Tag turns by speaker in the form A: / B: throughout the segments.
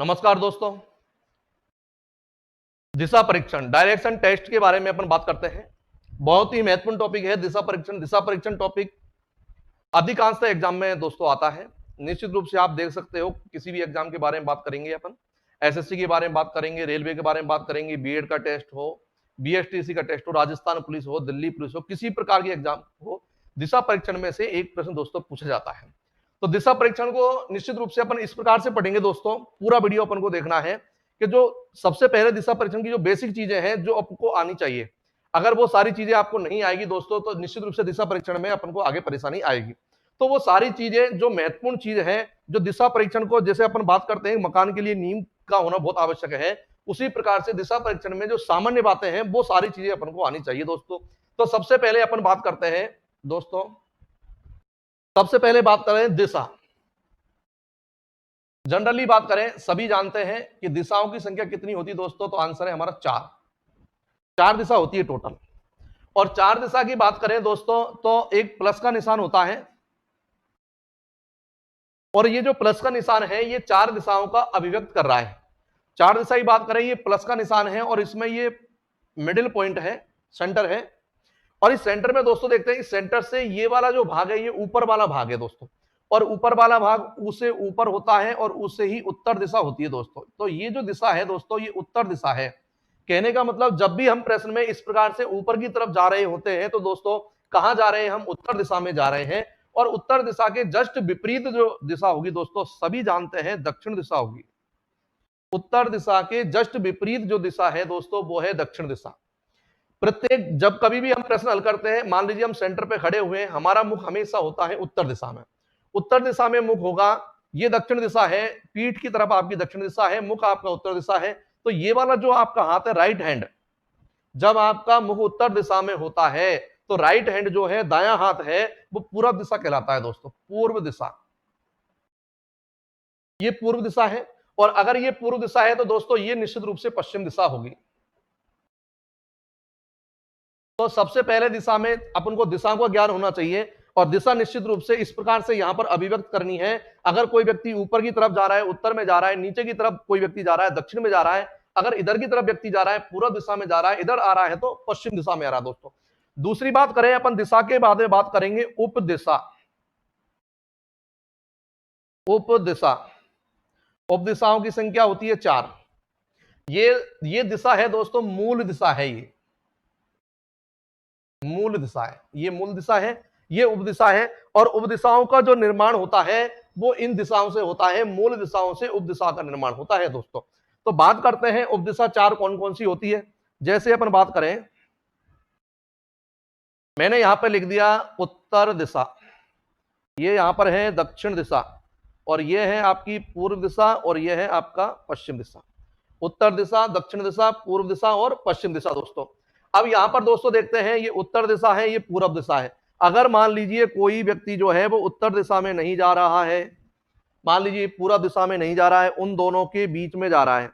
A: नमस्कार दोस्तों। दिशा परीक्षण डायरेक्शन टेस्ट के बारे में अपन बात करते हैं। बहुत ही महत्वपूर्ण टॉपिक है दिशा परीक्षण। दिशा परीक्षण टॉपिक अधिकांशतः एग्जाम में दोस्तों आता है। निश्चित रूप से आप देख सकते हो, किसी भी एग्जाम के बारे में बात करेंगे अपन, एसएससी के बारे में बात करेंगे, रेलवे के बारे में बात करेंगे, बीएड का टेस्ट हो, बीएसटीसी का टेस्ट हो, राजस्थान पुलिस हो, दिल्ली पुलिस हो, किसी प्रकार की एग्जाम हो, दिशा परीक्षण में से एक प्रश्न दोस्तों पूछा जाता है। तो दिशा परीक्षण को निश्चित रूप से अपन इस प्रकार से पढ़ेंगे दोस्तों, पूरा वीडियो अपन को देखना है कि जो सबसे पहले दिशा परीक्षण की जो बेसिक चीजें हैं जो आपको आनी चाहिए, अगर वो सारी चीजें आपको नहीं आएगी दोस्तों तो निश्चित रूप से दिशा परीक्षण में अपन को आगे परेशानी आएगी। तो वो सारी चीजें जो महत्वपूर्ण चीज है, जो दिशा परीक्षण को, जैसे अपन बात करते हैं मकान के लिए नींव का होना बहुत आवश्यक है, उसी प्रकार से दिशा परीक्षण में जो सामान्य बातें हैं वो सारी चीजें अपन को आनी चाहिए दोस्तों। तो सबसे पहले अपन बात करते हैं दोस्तों, सबसे पहले बात करें दिशा। जनरली बात करें, सभी जानते हैं कि दिशाओं की संख्या कितनी होती है दोस्तों, तो आंसर है हमारा 4। 4 दिशा होती है टोटल। और 4 दिशा की बात करें दोस्तों तो एक प्लस का निशान होता है, और ये जो प्लस का निशान है ये 4 दिशाओं का अभिव्यक्त कर रहा है। 4 दिशा की बात करें, ये प्लस का निशान है और इसमें ये मिडिल पॉइंट है, सेंटर है। और इस सेंटर में दोस्तों देखते हैं, इस सेंटर से ये वाला जो भाग है ये ऊपर वाला भाग है दोस्तों, और ऊपर वाला भाग उससे ऊपर होता है और उससे ही उत्तर दिशा होती है दोस्तों। तो ये जो दिशा है दोस्तों ये उत्तर दिशा है। कहने का मतलब जब भी हम प्रश्न में इस प्रकार से ऊपर की तरफ जा रहे होते हैं तो दोस्तों कहां जा रहे हैं, हम उत्तर दिशा में जा रहे हैं। और उत्तर दिशा के जस्ट विपरीत जो दिशा होगी दोस्तों, सभी जानते हैं दक्षिण दिशा होगी। उत्तर दिशा के जस्ट विपरीत जो दिशा है दोस्तों वो है दक्षिण दिशा। प्रत्येक जब कभी भी हम प्रश्न हल करते हैं, मान लीजिए हम सेंटर पे खड़े हुए हैं, हमारा मुख हमेशा होता है उत्तर दिशा में। उत्तर दिशा में मुख होगा, ये दक्षिण दिशा है, पीठ की तरफ आपकी दक्षिण दिशा है, मुख आपका उत्तर दिशा है। तो ये वाला जो आपका हाथ है राइट हैंड, जब आपका मुख उत्तर दिशा में होता है तो राइट हैंड जो है, दायां हाथ है, वो पूर्व दिशा कहलाता है दोस्तों। पूर्व दिशा, ये पूर्व दिशा है। और अगर ये पूर्व दिशा है तो दोस्तों ये निश्चित रूप से पश्चिम दिशा होगी। तो सबसे पहले दिशा में अपन को दिशा का ज्ञान होना चाहिए, और दिशा निश्चित रूप से इस प्रकार से यहां पर अभिव्यक्त करनी है। अगर कोई व्यक्ति ऊपर की तरफ जा रहा है, उत्तर में जा रहा है, नीचे की तरफ कोई व्यक्ति जा रहा है, दक्षिण में जा रहा है, अगर इधर की तरफ व्यक्ति जा रहा है, पूर्व दिशा में जा रहा है, इधर आ रहा है तो पश्चिम दिशा में आ रहा है दोस्तों। दूसरी बात करें अपन दिशा के बाद में, बात करेंगे उप दिशा। उप दिशा, उप दिशाओं की संख्या होती है 4। ये दिशा है दोस्तों, मूल दिशा है, ये मूल दिशा है, ये मूल दिशा है, ये उपदिशा है। और उपदिशाओं का जो निर्माण होता है वो इन दिशाओं से होता है, मूल दिशाओं से उपदिशा का निर्माण होता है दोस्तों। तो बात करते हैं उपदिशा 4 कौन कौन सी होती है। जैसे अपन बात करें, मैंने यहां पर लिख दिया उत्तर दिशा, ये यहां पर है दक्षिण दिशा, और ये है आपकी पूर्व दिशा, और ये है आपका पश्चिम दिशा। उत्तर दिशा, दक्षिण दिशा, पूर्व दिशा और पश्चिम दिशा दोस्तों। अब यहां पर दोस्तों देखते हैं, ये उत्तर दिशा है, ये पूर्व दिशा है। अगर मान लीजिए कोई व्यक्ति जो है वो उत्तर दिशा में नहीं जा रहा है, मान लीजिए पूर्व दिशा में नहीं जा रहा है, उन दोनों के बीच में जा रहा है।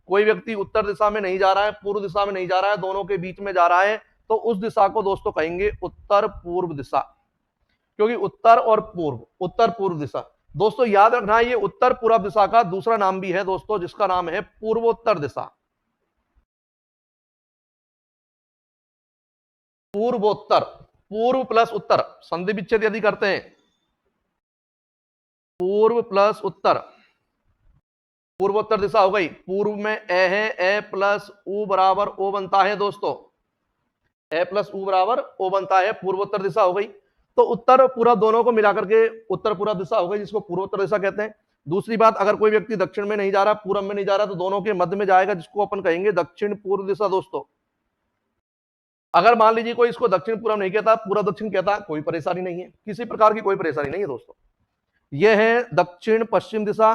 A: कोई व्यक्ति उत्तर दिशा में नहीं जा रहा है, पूर्व दिशा में नहीं जा रहा है, दोनों के बीच में जा रहा है, तो उस दिशा को दोस्तों कहेंगे उत्तर पूर्व दिशा। क्योंकि उत्तर और पूर्व, उत्तर पूर्व दिशा दोस्तों याद रखना है, ये उत्तर पूर्व दिशा का दूसरा नाम भी है दोस्तों, जिसका नाम है पूर्वोत्तर दिशा। पूर्वोत्तर, पूर्व प्लस उत्तर, संधि विच्छेद यदि करते हैं, पूर्व प्लस उत्तर, पूर्वोत्तर दिशा हो गई। पूर्व में ए है, ए प्लस उ बराबर ओ बनता है दोस्तों, ए प्लस उ बराबर ओ बनता है, पूर्वोत्तर दिशा हो गई। तो उत्तर पूर्व दोनों को मिलाकर के उत्तर पूर्व दिशा हो गई, जिसको पूर्वोत्तर दिशा कहते हैं। दूसरी बात, अगर कोई व्यक्ति दक्षिण में नहीं जा रहा, पूर्व में नहीं जा रहा, तो दोनों के मध्य में जाएगा, जिसको अपन कहेंगे दक्षिण पूर्व दिशा दोस्तों। अगर मान लीजिए कोई इसको दक्षिण पूर्व नहीं कहता, पूर्व दक्षिण कहता, कोई परेशानी नहीं है, किसी प्रकार की कोई परेशानी नहीं है दोस्तों। यह है दक्षिण पश्चिम दिशा,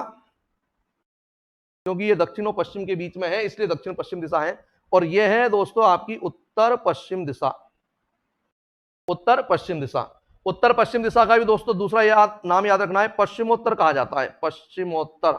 A: क्योंकि ये दक्षिण और पश्चिम के बीच में है इसलिए दक्षिण पश्चिम दिशा है। और यह है दोस्तों आपकी उत्तर पश्चिम दिशा, उत्तर पश्चिम दिशा। उत्तर पश्चिम दिशा का भी दोस्तों दूसरा नाम याद रखना है, पश्चिमोत्तर कहा जाता है, पश्चिमोत्तर।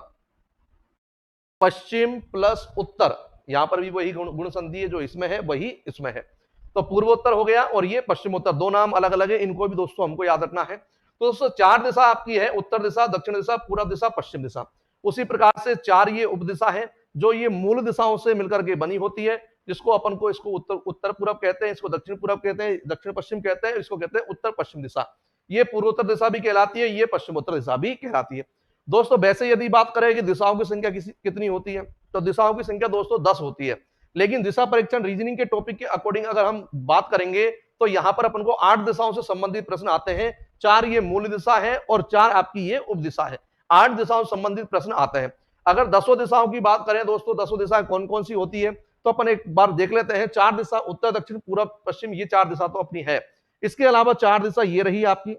A: पश्चिम प्लस उत्तर, यहां पर भी वही गुण संधि है जो इसमें है वही इसमें है। तो पूर्वोत्तर हो गया और ये पश्चिमोत्तर, दो नाम अलग अलग है, इनको भी दोस्तों हमको याद रखना है। तो दोस्तों 4 दिशा आपकी है, उत्तर दिशा, दक्षिण दिशा, पूर्व दिशा, पश्चिम दिशा। उसी प्रकार से 4 ये उपदिशा है जो ये मूल दिशाओं से मिलकर के बनी होती है, जिसको अपन को इसको उत्तर पूर्व कहते हैं, इसको दक्षिण पूर्व कहते हैं, दक्षिण पश्चिम कहते हैं, इसको कहते हैं उत्तर पश्चिम दिशा। ये पूर्वोत्तर दिशा भी कहलाती है, ये पश्चिमोत्तर दिशा भी कहलाती है। दोस्तों वैसे यदि बात करें कि दिशाओं की संख्या कितनी होती है, तो दिशाओं की संख्या दोस्तों 10 होती है। लेकिन दिशा परीक्षण रीजनिंग के टॉपिक के अकॉर्डिंग अगर हम बात करेंगे तो यहां पर अपन को 8 दिशाओं से संबंधित प्रश्न आते हैं। 4 ये मूल दिशा है और 4 आपकी ये उपदिशा है। 8 दिशाओं से संबंधित प्रश्न आते हैं। अगर 10 दिशाओं की बात करें दोस्तों, 10 दिशाएं कौन कौन सी होती है, तो अपन एक बार देख लेते हैं। 4 दिशा उत्तर दक्षिण पूर्व पश्चिम, ये 4 दिशा तो अपनी है। इसके अलावा 4 दिशा ये रही आपकी,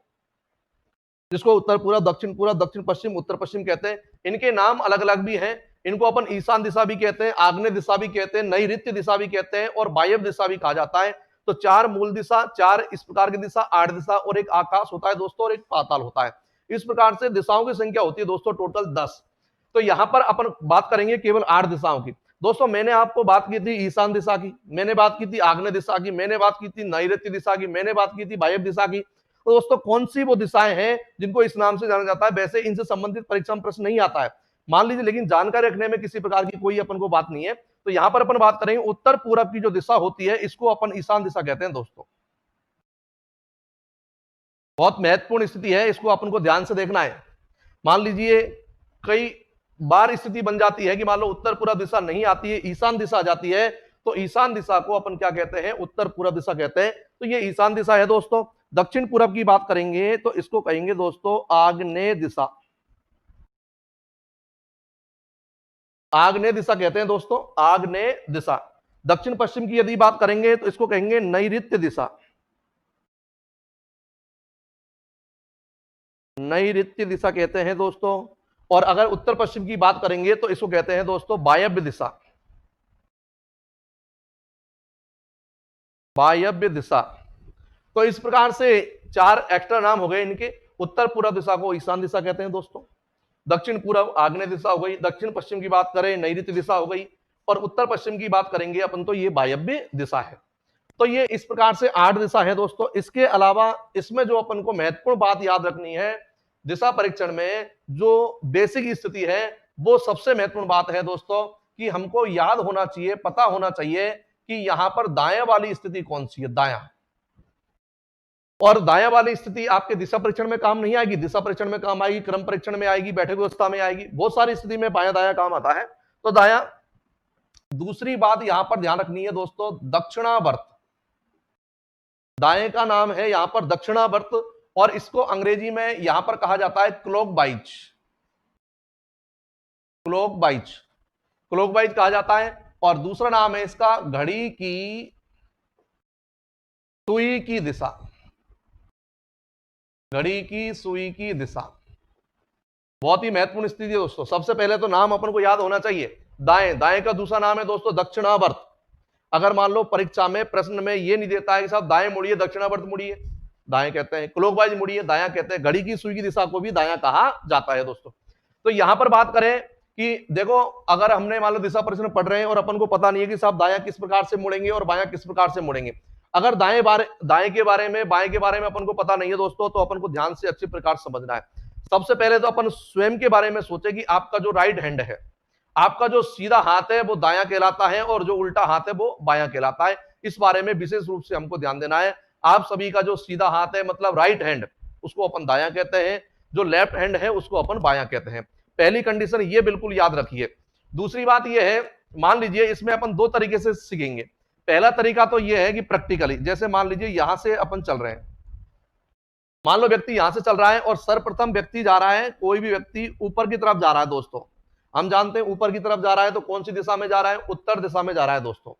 A: जिसको उत्तर पूर्व, दक्षिण पश्चिम, उत्तर पश्चिम कहते हैं। इनके नाम अलग अलग भी हैं। इनको अपन ईशान दिशा भी कहते हैं, आग्नेय दिशा भी कहते हैं, नैऋत्य दिशा भी कहते हैं और वायव्य दिशा भी कहा जाता है। तो 4 मूल दिशा, 4 इस प्रकार की दिशा, 8 दिशा और एक आकाश होता है दोस्तों और एक पाताल होता है। इस प्रकार से दिशाओं की संख्या होती है दोस्तों टोटल 10। तो यहां पर अपन बात करेंगे केवल 8 दिशाओं की। दोस्तों मैंने आपको बात की थी ईशान दिशा की, मैंने बात की थी आग्नेय दिशा की, मैंने बात की थी नैऋत्य दिशा की, मैंने बात की थी वायव्य दिशा की। तो दोस्तों कौन सी वो दिशाएं हैं जिनको इस नाम से जाना जाता है। वैसे इनसे संबंधित परीक्षा में प्रश्न नहीं आता है, मान लीजिए, लेकिन जानकारी रखने में किसी प्रकार की कोई अपन को बात नहीं है। तो यहां पर अपन बात करेंगे उत्तर पूर्व की जो दिशा होती है, इसको अपन ईशान दिशा कहते हैं दोस्तों। बहुत महत्वपूर्ण स्थिति है, इसको अपन को ध्यान से देखना है। मान लीजिए कई बार स्थिति बन जाती है कि मान लो उत्तर पूर्व दिशा नहीं आती है, ईशान दिशा आ जाती है, तो ईशान दिशा को अपन क्या कहते हैं, उत्तर पूर्व दिशा कहते हैं। तो ये ईशान दिशा है दोस्तों। दक्षिण पूर्व की बात करेंगे तो इसको कहेंगे दोस्तों आग्नेय दिशा। आग्नेय दिशा कहते हैं दोस्तों, आग्नेय दिशा। दक्षिण पश्चिम की यदि बात करेंगे तो इसको कहेंगे नैऋत्य दिशा। नैऋत्य दिशा कहते हैं दोस्तों। और अगर उत्तर पश्चिम की बात करेंगे तो इसको कहते हैं दोस्तों वायव्य दिशा। वायव्य दिशा। तो इस प्रकार से 4 एक्स्ट्रा नाम हो गए इनके। उत्तर पूर्व दिशा को ईशान दिशा कहते हैं दोस्तों, दक्षिण पूर्व आग्नेय दिशा हो गई, दक्षिण पश्चिम की बात करें नैऋत्य दिशा हो गई, और उत्तर पश्चिम की बात करेंगे अपन तो ये वायव्य दिशा है। तो ये इस प्रकार से 8 दिशा है दोस्तों। इसके अलावा इसमें जो अपन को महत्वपूर्ण बात याद रखनी है, दिशा परीक्षण में जो बेसिक स्थिति है वो सबसे महत्वपूर्ण बात है दोस्तों, कि हमको याद होना चाहिए, पता होना चाहिए कि यहां पर दाएं वाली स्थिति कौन सी है, दायां। और दायां वाली स्थिति आपके दिशा परीक्षण में काम नहीं आएगी, दिशा परीक्षण में काम आएगी, क्रम परीक्षण में आएगी, बैठक व्यवस्था में आएगी, बहुत सारी स्थिति में बायां दायां काम आता है। तो दायां। दूसरी बात यहां पर ध्यान रखनी है दोस्तों, दक्षिणावर्त। दाएं का नाम है यहां पर दक्षिणावर्त, और इसको अंग्रेजी में यहां पर कहा जाता है क्लॉकवाइज। क्लॉकवाइज, क्लॉकवाइज कहा जाता है। और दूसरा नाम है इसका घड़ी की सुई की दिशा। घड़ी की सुई की दिशा बहुत ही महत्वपूर्ण स्थिति है दोस्तों। सबसे पहले तो नाम अपन को याद होना चाहिए, दाएं। दाएं का दूसरा नाम है दोस्तों दक्षिणावर्त। अगर मान लो परीक्षा में प्रश्न में ये नहीं देता है कि साहब दाएं मुड़िए, दक्षिणावर्त मुड़िए, दाएं कहते हैं, क्लॉकवाइज मुड़िए, दायां कहते हैं। घड़ी की सुई की दिशा को भी दायां कहा जाता है दोस्तों। तो यहां पर बात करें कि देखो, अगर हमने मान लो दिशा परीक्षण पढ़ रहे हैं और अपन को पता नहीं है कि साहब दायां किस प्रकार से मुड़ेंगे और बायां किस प्रकार से मुड़ेंगे, अगर दाएं के बारे में, बाएं के बारे में अपन को पता नहीं है दोस्तों, तो अपन को ध्यान से अच्छी प्रकार समझना है। सबसे पहले तो अपन स्वयं के बारे में सोचे कि आपका जो राइट हैंड है, आपका जो सीधा हाथ है वो दायां कहलाता है और जो उल्टा हाथ है वो बायां कहलाता है। इस बारे में विशेष रूप से हमको ध्यान देना है। आप सभी का जो सीधा हाथ है मतलब राइट हैंड, उसको अपन दायां कहते हैं, जो लेफ्ट हैंड है उसको अपन बायां कहते हैं। पहली कंडीशन ये बिल्कुल याद रखिए। दूसरी बात ये है, मान लीजिए इसमें अपन 2 तरीके से सीखेंगे। पहला तरीका तो ये है कि प्रैक्टिकली, जैसे मान लीजिए यहां से अपन चल रहे हैं, मान लो व्यक्ति यहां से चल रहा है और सर्वप्रथम व्यक्ति जा रहा है, कोई भी व्यक्ति ऊपर की तरफ जा रहा है दोस्तों। हम जानते हैं ऊपर की तरफ जा रहा है तो कौन सी दिशा में जा रहा है, उत्तर दिशा में जा रहा है दोस्तों।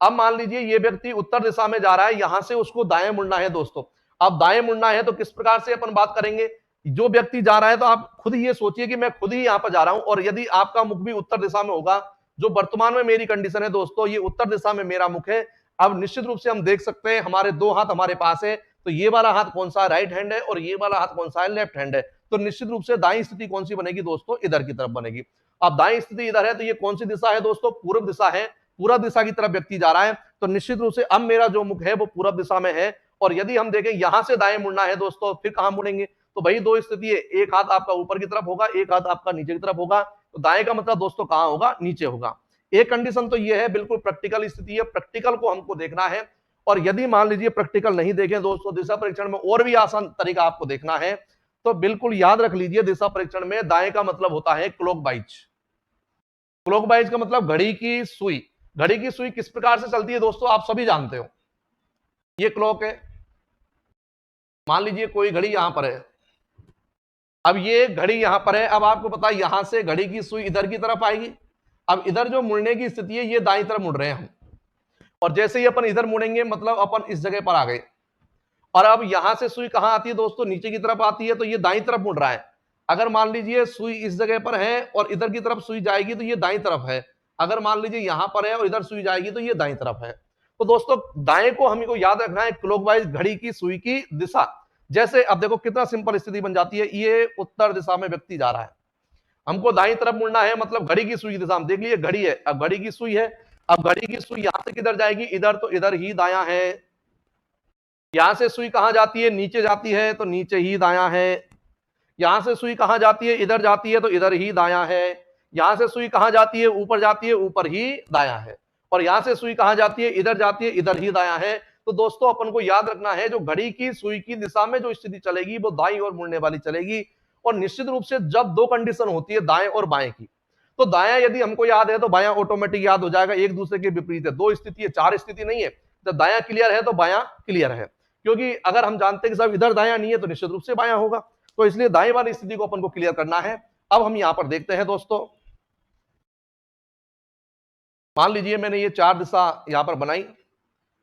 A: अब मान लीजिए ये व्यक्ति उत्तर दिशा में जा रहा है, यहां से उसको दाएं मुड़ना है दोस्तों। अब दाएं मुड़ना है तो किस प्रकार से अपन बात करेंगे, जो व्यक्ति जा रहा है तो आप खुद ये सोचिए कि मैं खुद ही यहां पर जा रहा हूं, और यदि आपका मुख भी उत्तर दिशा में होगा, जो वर्तमान में मेरी कंडीशन है दोस्तों, ये उत्तर दिशा में मेरा मुख है। अब निश्चित रूप से हम देख सकते हैं हमारे 2 हाथ हमारे पास है, तो ये वाला हाथ कौन सा है, राइट हैंड है, और ये वाला हाथ कौन सा है, लेफ्ट हैंड है। तो निश्चित रूप से दाईं स्थिति कौन सी बनेगी दोस्तों, इधर की तरफ बनेगी। अब दाईं स्थिति इधर है तो ये कौन सी दिशा है दोस्तों, पूर्व दिशा है। पूर्व दिशा की तरफ व्यक्ति जा रहा है, तो निश्चित रूप से अब मेरा जो मुख है वो पूर्व दिशा में है। और यदि हम देखें यहां से दाएं मुड़ना है दोस्तों, फिर कहां मुड़ेंगे, तो भाई दो स्थिति है, एक हाथ आपका ऊपर की तरफ होगा, एक हाथ आपका नीचे की तरफ होगा, तो दाएं का मतलब दोस्तों कहां होगा, नीचे होगा। एक कंडीशन तो ये है, बिल्कुल प्रैक्टिकल स्थिति है, प्रैक्टिकल को हमको देखना है। और यदि मान लीजिए प्रैक्टिकल नहीं देखें दोस्तों, दिशा परीक्षण में और भी आसान तरीका आपको देखना है, तो बिल्कुल याद रख लीजिए, दिशा परीक्षण में दाएं का मतलब होता है क्लॉकवाइज। क्लॉकवाइज का मतलब घड़ी की सुई। घड़ी की सुई किस प्रकार से चलती है दोस्तों, आप सभी जानते हो। ये क्लॉक है, मान लीजिए कोई घड़ी यहां पर है, अब ये घड़ी यहां पर है, अब आपको पता है यहां से घड़ी की सुई इधर की तरफ आएगी। अब इधर जो मुड़ने की स्थिति है, ये दाईं तरफ मुड़ रहे हैं हम, और जैसे ही अपन इधर मुड़ेंगे मतलब अपन इस जगह पर आ गए। और अब यहां से सुई कहां आती है दोस्तों, नीचे की तरफ आती है, तो ये दाईं तरफ मुड़ रहा है। अगर मान लीजिए सुई इस जगह पर है और इधर की तरफ सुई जाएगी तो ये दाईं तरफ है। अगर मान लीजिए यहां पर है और इधर सुई जाएगी तो ये दाईं तरफ है। तो दोस्तों दाएं को हमको याद रखना है, क्लॉकवाइज घड़ी की सुई की दिशा। जैसे अब देखो कितना सिंपल स्थिति बन जाती है, ये उत्तर दिशा में व्यक्ति जा रहा है, हमको दाईं तरफ मुड़ना है, मतलब घड़ी की सुई की दिशा में। देख लीजिए घड़ी है, अब घड़ी की सुई है, अब घड़ी की सुई यहां से किधर जाएगी, इधर, तो इधर ही दायां है। यहां से सुई कहां जाती है, नीचे जाती है, तो नीचे ही दायां है। यहां से सुई कहां जाती है, इधर जाती है, तो इधर ही दायां है। यहां से सुई कहां जाती है, ऊपर जाती है, ऊपर ही दायां है। और यहां से सुई कहां जाती है, इधर जाती है, इधर ही दायां है। तो दोस्तों अपन को याद रखना है, जो घड़ी की सुई की दिशा में जो स्थिति चलेगी वो दाईं ओर मुड़ने वाली चलेगी। और निश्चित रूप से जब दो कंडीशन होती है दाएं और बाएं की, तो दायां यदि हमको याद है तो बायां ऑटोमेटिक याद हो जाएगा, एक दूसरे के विपरीत है। दो स्थिति है, चार स्थिति नहीं है। जब दायां क्लियर है तो बायां क्लियर है, क्योंकि अगर हम जानते हैं कि सब इधर दायां नहीं है तो निश्चित रूप से बायां होगा। तो इसलिए दाएं वाली स्थिति को अपन को क्लियर करना है। अब हम यहां पर देखते हैं दोस्तों, मान लीजिए मैंने ये चार दिशा यहां पर बनाई,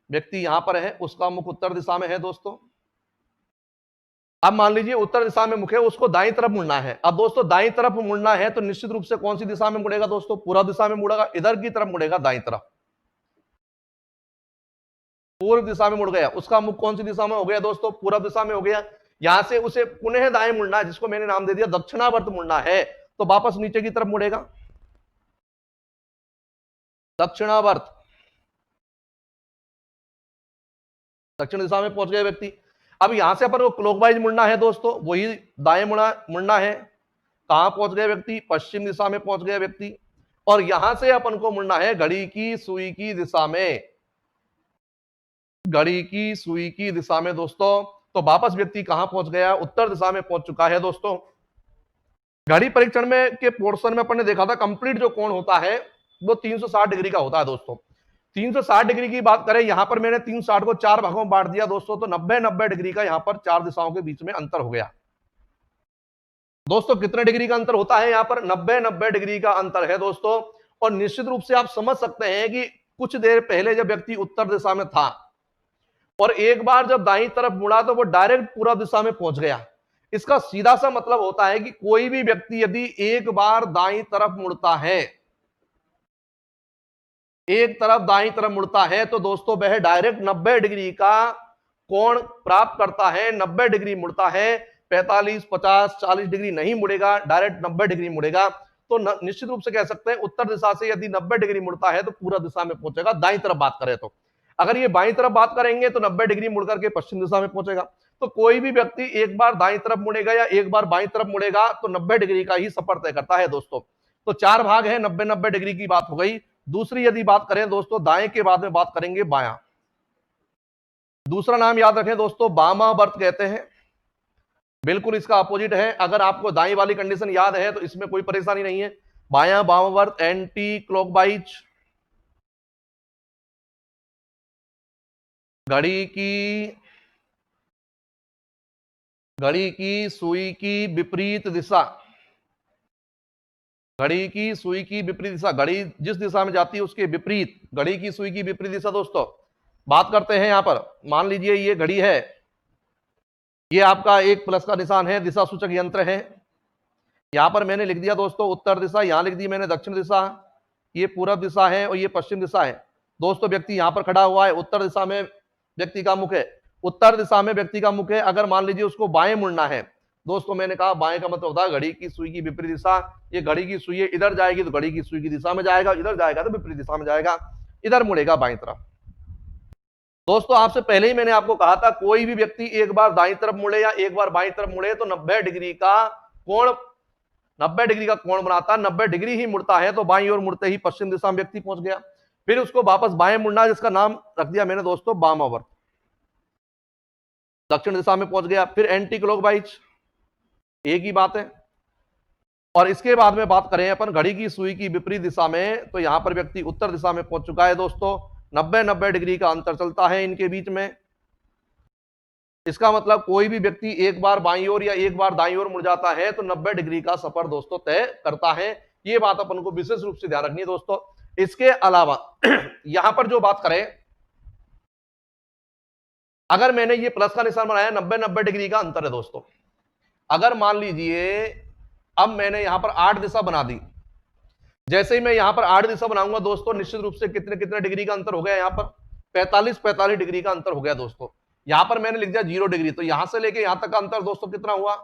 A: व्यक्ति यहां पर है, उसका मुख उत्तर दिशा में है दोस्तों। अब मान लीजिए उत्तर दिशा में मुख है, उसको दाईं तरफ मुड़ना है। अब दोस्तों दाईं तरफ मुड़ना है तो निश्चित रूप से कौन सी दिशा में मुड़ेगा दोस्तों, पूर्व दिशा में मुड़ेगा, इधर की तरफ मुड़ेगा, दाईं तरफ। पूर्व दिशा में मुड़ गया, उसका मुख कौन सी दिशा में हो गया दोस्तों, पूर्व दिशा में हो गया। यहां से उसे पुनः दाएं मुड़ना है, जिसको मैंने नाम दे दिया दक्षिणावर्त मुड़ना है, तो वापस नीचे की तरफ मुड़ेगा, दक्षिणावर्त। दक्षिण दिशा में पहुंच गए व्यक्ति। अब यहां से अपन को क्लॉकवाइज मुड़ना है दोस्तों, वही दाएं मुड़ना है। कहां पहुंच गए व्यक्ति, पश्चिम दिशा में पहुंच गए व्यक्ति। और यहां से अपन को मुड़ना है घड़ी की सुई की दिशा में, घड़ी की सुई की दिशा में दोस्तों। तो वापस व्यक्ति कहां पहुंच गया, उत्तर दिशा में पहुंच चुका है दोस्तों। घड़ी परीक्षण में के पोर्शन में अपन ने देखा था, कंप्लीट जो कोण होता है वो 360 डिग्री का होता है दोस्तों। 360 डिग्री की बात करें, यहां पर मैंने 360 को चार भागों में बांट दिया दोस्तों, तो 90 डिग्री का यहां पर चार दिशाओं के बीच में अंतर हो गया दोस्तों। कितने डिग्री का अंतर होता है यहां पर, 90 डिग्री का अंतर है दोस्तों। और निश्चित रूप से आप समझ सकते हैं कि कुछ देर पहले जब व्यक्ति उत्तर दिशा में था और एक बार जब दाईं तरफ मुड़ा तो वो डायरेक्ट पूर्व दिशा में पहुंच गया। इसका सीधा सा मतलब होता है कि कोई भी व्यक्ति यदि एक बार दाईं तरफ मुड़ता है, एक तरफ दाईं तरफ मुड़ता है, तो दोस्तों वह डायरेक्ट 90 डिग्री का कोण प्राप्त करता है। 90 डिग्री मुड़ता है, 45, 50, 40 डिग्री नहीं मुड़ेगा, डायरेक्ट 90 डिग्री मुड़ेगा। तो निश्चित रूप से कह सकते हैं उत्तर दिशा से यदि 90 डिग्री मुड़ता है तो पूरा दिशा में पहुंचेगा, दाईं तरफ बात करें तो। अगर ये बाईं तरफ बात करेंगे तो 90 डिग्री मुड़ करके पश्चिम दिशा में पहुंचेगा। तो कोई भी व्यक्ति एक बार दाईं तरफ मुड़ेगा या एक बार बाईं तरफ मुड़ेगा तो 90 डिग्री का ही सफर तय करता है दोस्तों। तो चार भाग है, 90 डिग्री की बात हो गई। दूसरी यदि बात करें दोस्तों, दाएं के बाद में बात करेंगे बायां। दूसरा नाम याद रखें दोस्तों, वामावर्त कहते हैं। बिल्कुल इसका अपोजिट है। अगर आपको दाईं वाली कंडीशन याद है तो इसमें कोई परेशानी नहीं है। बायां वामावर्त, एंटी क्लॉकवाइज, घड़ी की सुई की विपरीत दिशा, घड़ी की सुई की विपरीत दिशा, घड़ी जिस दिशा में जाती है उसके विपरीत, घड़ी की सुई की विपरीत दिशा दोस्तों बात करते हैं। यहां पर मान लीजिए ये घड़ी है, ये आपका एक प्लस का निशान है, दिशा सूचक यंत्र है। यहां पर मैंने लिख दिया दोस्तों उत्तर दिशा, यहां लिख दी मैंने दक्षिण दिशा, ये पूर्व दिशा है और ये पश्चिम दिशा है दोस्तों। व्यक्ति यहां पर खड़ा हुआ है, उत्तर दिशा में व्यक्ति का मुख है, उत्तर दिशा में व्यक्ति का मुख है। अगर मान लीजिए उसको बाएं मुड़ना है दोस्तों, मैंने कहा बाएं का मतलब होता है घड़ी की सुई की विपरीत दिशा। ये घड़ी की सुई इधर जाएगी तो घड़ी की सुई की दिशा में जाएगा, इधर जाएगा तो विपरीत दिशा में जाएगा, इधर मुड़ेगा बाएं तरफ। दोस्तों आपसे पहले ही मैंने आपको कहा था कोई भी व्यक्ति एक बार दाईं तरफ मुड़े या एक बार बाईं तरफ मुड़े तो 90 डिग्री का कोण 90 डिग्री का कोण बनाता है। 90 डिग्री ही मुड़ता है तो बाईं ओर मुड़ते ही पश्चिम दिशा में व्यक्ति पहुंच गया। फिर उसको वापस बाएं मुड़ना, जिसका नाम रख दिया मैंने दोस्तों वामावर्त, दक्षिण दिशा में पहुंच गया। फिर एंटी क्लॉकवाइज, एक ही बात है। और इसके बाद में बात करें अपन घड़ी की सुई की विपरीत दिशा में, तो यहां पर व्यक्ति उत्तर दिशा में पहुंच चुका है दोस्तों। 90 डिग्री का अंतर चलता है इनके बीच में। इसका मतलब कोई भी व्यक्ति एक बार बाईं ओर या एक बार दाईं ओर मुड़ जाता है तो 90 डिग्री का सफर दोस्तों तय करता है। ये बात अपन को विशेष रूप से ध्यान रखनी है दोस्तों। इसके अलावा यहां पर जो बात करें, अगर मैंने ये प्लस का निशान बनाया, 90 डिग्री का अंतर है दोस्तों। अगर मान लीजिए अब मैंने यहां पर 8 दिशा बना दी, जैसे ही मैं यहां पर 8 दिशा बनाऊंगा दोस्तों, निश्चित रूप से कितने कितने डिग्री का अंतर हो गया, यहां पर 45 डिग्री का अंतर हो गया दोस्तों। यहां पर मैंने लिख दिया 0 डिग्री, तो यहां से लेके यहां तक का अंतर दोस्तों कितना हुआ,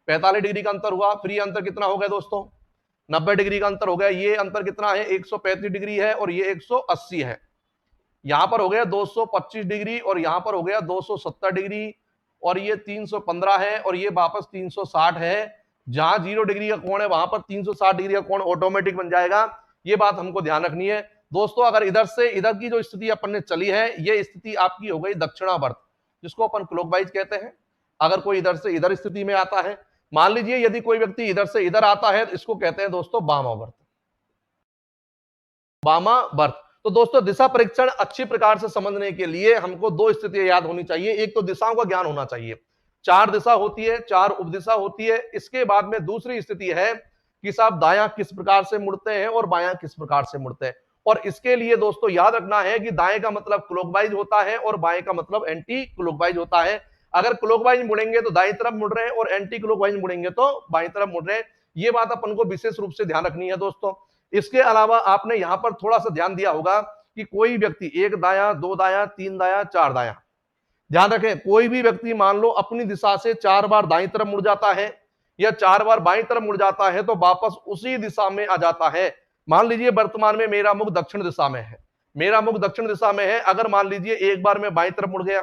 A: 45 डिग्री का अंतर हुआ। फिर ये अंतर कितना हो गया दोस्तों, 90 डिग्री का अंतर हो गया। ये अंतर कितना है, 135 डिग्री है और ये 180 है। यहां पर हो गया 225 डिग्री और यहां पर हो गया 270 डिग्री और ये 315 है और ये वापस 360 है। जहां 0 डिग्री का कोण है वहां पर 360 डिग्री का कोण ऑटोमेटिक बन जाएगा। ये बात हमको ध्यान रखनी है दोस्तों। अगर इधर से इधर की जो स्थिति अपन ने चली है, ये स्थिति आपकी हो गई दक्षिणावर्त, जिसको अपन क्लॉकवाइज कहते हैं। अगर कोई इधर से इधर स्थिति में आता है, मान लीजिए यदि कोई व्यक्ति इधर से इधर आता है, तो इसको कहते हैं दोस्तों वामावर्त, वामावर्त। तो दोस्तों दिशा परीक्षण अच्छी प्रकार से समझने के लिए हमको दो स्थितियां याद होनी चाहिए। एक तो दिशाओं का ज्ञान होना चाहिए, 4 दिशा होती है, 4 उपदिशा होती है। इसके बाद में दूसरी स्थिति है कि साहब दायां किस प्रकार से मुड़ते हैं और बायां किस प्रकार से मुड़ते हैं। और इसके लिए दोस्तों याद रखना है कि दाएं का मतलब क्लॉकवाइज होता है और बाएं का मतलब एंटी क्लॉकवाइज होता है। अगर क्लॉकवाइज मुड़ेंगे तो दाईं तरफ मुड़ रहे हैं और एंटी क्लॉकवाइज मुड़ेंगे तो बाईं तरफ मुड़ रहे हैं। ये बात अपन को विशेष रूप से ध्यान रखनी है दोस्तों। इसके अलावा आपने यहां पर थोड़ा सा ध्यान दिया होगा कि कोई व्यक्ति एक दाया, दो दाया, तीन दाया, चार दाया, ध्यान रखें कोई भी व्यक्ति मान लो अपनी दिशा से 4 बार दाईं तरफ मुड़ जाता है या 4 बार बाईं तरफ मुड़ जाता है तो वापस उसी दिशा में आ जाता है। मान लीजिए वर्तमान में मेरा मुख दक्षिण दिशा में है, मेरा मुख दक्षिण दिशा में है। अगर मान लीजिए एक बार मैं बाईं तरफ मुड़ गया,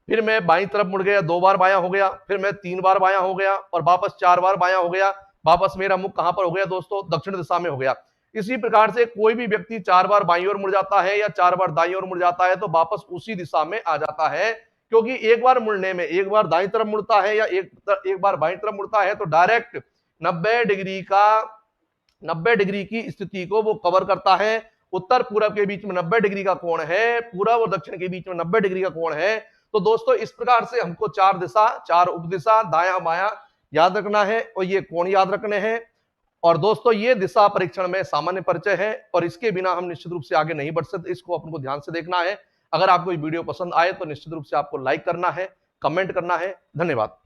A: फिर मैं बाईं तरफ मुड़ गया, 2 बार बायां हो गया, फिर मैं 3 बार बायां हो गया और वापस 4 बार बायां हो गया, वापस मेरा मुख कहां पर हो गया दोस्तों, दक्षिण दिशा में हो गया। इसी प्रकार से कोई भी व्यक्ति 4 बार बाईं ओर मुड़ जाता है या 4 बार दाईं ओर मुड़ जाता है तो वापस उसी दिशा में आ जाता है। क्योंकि एक बार मुड़ने में एक बार दाईं तरफ मुड़ता है या एक बार बाईं तरफ मुड़ता है तो डायरेक्ट 90 डिग्री की स्थिति को वो कवर करता है। उत्तर पूरब के बीच में 90 डिग्री का कोण है, पूरब और दक्षिण के बीच में 90 डिग्री का कोण है। तो दोस्तों इस प्रकार से हमको 4 दिशा, 4 उपदिशा, दायां बायां याद रखना है और ये कोण याद रखने हैं। और दोस्तों ये दिशा परीक्षण में सामान्य परिचय है और इसके बिना हम निश्चित रूप से आगे नहीं बढ़ सकते। इसको अपन को ध्यान से देखना है। अगर आपको ये वीडियो पसंद आए तो निश्चित रूप से आपको लाइक करना है, कमेंट करना है। धन्यवाद।